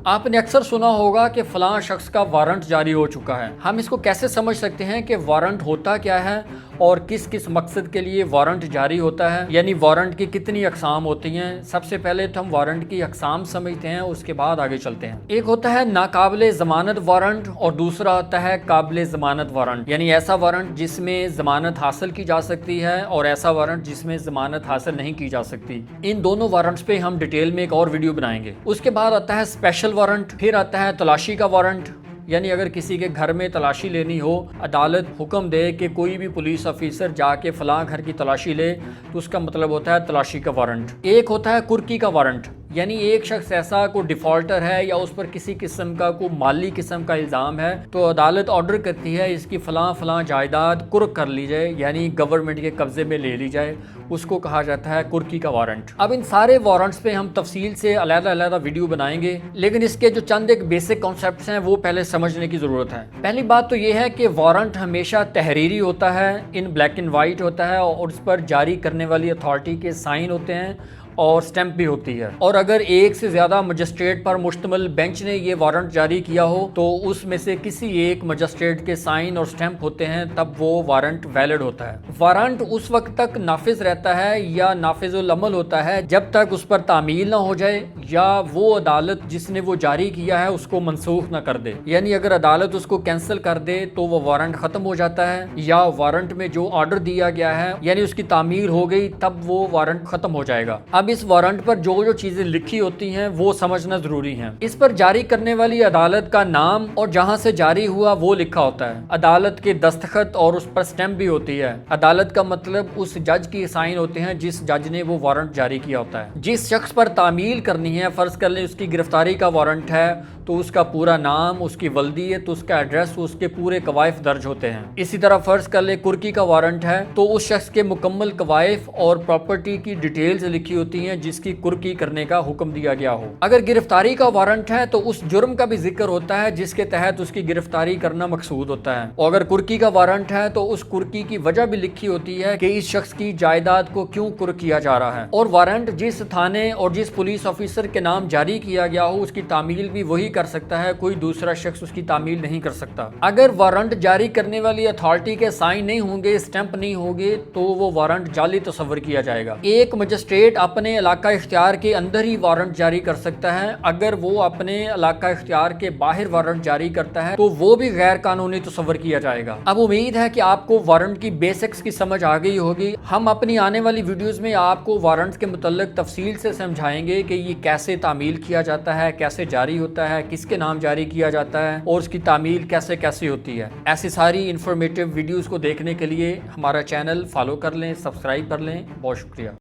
आपने अक्सर सुना होगा कि फलां शख्स का वारंट जारी हो चुका है। हम इसको कैसे समझ सकते हैं कि वारंट होता क्या है और किस किस मकसद के लिए वारंट जारी होता है, यानी वारंट की कितनी अकसाम होती हैं। सबसे पहले तो हम वारंट की अकसाम समझते हैं, उसके बाद आगे चलते हैं। एक होता है नाकाबिले ज़मानत वारंट और दूसरा होता है काबिले ज़मानत वारंट, यानी ऐसा वारंट जिसमें ज़मानत हासिल की जा सकती है और ऐसा वारंट जिसमें ज़मानत हासिल नहीं की जा सकती। इन दोनों वारंट्स पे हम डिटेल में एक और वीडियो बनाएंगे। उसके बाद आता है स्पेशल वारंट, फिर आता है तलाशी का वारंट, यानी अगर किसी के घर में तलाशी लेनी हो, अदालत हुक्म दे कि कोई भी पुलिस ऑफिसर जाके फलां घर की तलाशी ले, तो उसका मतलब होता है तलाशी का वारंट। एक होता है कुर्की का वारंट, यानी एक शख्स ऐसा कोई डिफॉल्टर है या उस पर किसी किस्म का कोई माली किस्म का इल्ज़ाम है, तो अदालत ऑर्डर करती है इसकी फ़लाँ फ़लाँ जायदाद कुर्क कर ली जाए, यानी गवर्नमेंट के कब्ज़े में ले ली जाए, उसको कहा जाता है कुर्की का वारंट। अब इन सारे वारंट्स पे हम तफसील से अलग-अलग वीडियो बनाएंगे, लेकिन इसके जो चंद एक बेसिक कॉन्सेप्ट्स हैं वो पहले समझने की ज़रूरत है। पहली बात तो ये है कि वारंट हमेशा तहरीरी होता है, इन ब्लैक एंड वाइट होता है और उस पर जारी करने वाली अथॉरिटी के साइन होते हैं और स्टैंप भी होती है। और अगर एक से ज़्यादा मजिस्ट्रेट पर मुश्तमिल बेंच ने ये वारंट जारी किया हो तो उसमें से किसी एक मजिस्ट्रेट के साइन और स्टैंप होते हैं, तब वो वारंट वैलिड होता है। वारंट उस वक्त तक नाफिज रहता है या नाफिजुल अमल होता है जब तक उस पर तामील ना हो जाए या वो अदालत जिसने वो जारी किया है उसको मनसूख ना कर दे। यानी अगर अदालत उसको कैंसिल कर दे तो वो वारंट ख़त्म हो जाता है, या वारंट में जो ऑर्डर दिया गया है यानी उसकी तामील हो गई तब वो वारंट ख़त्म हो जाएगा। अब इस वारंट पर जो जो चीजें लिखी होती हैं वो समझना जरूरी है। इस पर जारी करने वाली अदालत का नाम और जहां से जारी हुआ वो लिखा होता है, अदालत के दस्तखत और उस पर स्टैंप भी होती है। अदालत का मतलब उस जज की साइन होते हैं जिस जज ने वो वारंट जारी किया होता है। जिस शख्स पर तामील करनी है, फर्ज कर ले उसकी गिरफ्तारी का वारंट है, तो उसका पूरा नाम, उसकी वल्दियत, उसका एड्रेस, उसके पूरे कवायफ दर्ज होते हैं। इसी तरह फर्ज कर ले कुर्की का वारंट है तो उस शख्स के मुकम्मल कवायफ और प्रॉपर्टी की डिटेल्स लिखी होती हैं जिसकी कुर्की करने का हुक्म दिया गया हो। अगर गिरफ्तारी का वारंट है तो उस जुर्म का भी जिक्र होता है जिसके तहत उसकी गिरफ्तारी करना मकसूद होता है। और अगर कुर्की का वारंट है तो उस कुर्की की वजह भी लिखी होती है कि इस शख्स की जायदाद को क्यों कुर्क किया जा रहा है। और वारंट जिस थाने और जिस पुलिस ऑफिसर के नाम जारी किया गया हो उसकी तामील भी वही कर सकता है, कोई दूसरा शख्स उसकी तामील नहीं कर सकता। अगर वारंट जारी करने वाली अथॉरिटी के साइन नहीं होंगे, स्टैंप नहीं होंगे, तो वो वारंट जाली तस्वर किया जाएगा। एक मजिस्ट्रेट अपने इलाका इख्तियार के अंदर ही वारंट जारी कर सकता है, अगर वो अपने इलाका इख्तियार के बाहर वारंट जारी करता है तो वो भी गैर कानूनी तस्वर किया जाएगा। अब उम्मीद है कि आपको वारंट की बेसिक्स की समझ आ गई होगी। हम अपनी आने वाली वीडियोस में आपको वारंट के मुतल्लिक तफसील से समझाएंगे कि ये कैसे तामील किया जाता है, कैसे जारी होता है, किसके नाम जारी किया जाता है और उसकी तामील कैसे कैसे होती है। ऐसी सारी इंफॉर्मेटिव वीडियोस को देखने के लिए हमारा चैनल फॉलो कर लें, सब्सक्राइब कर लें। बहुत शुक्रिया।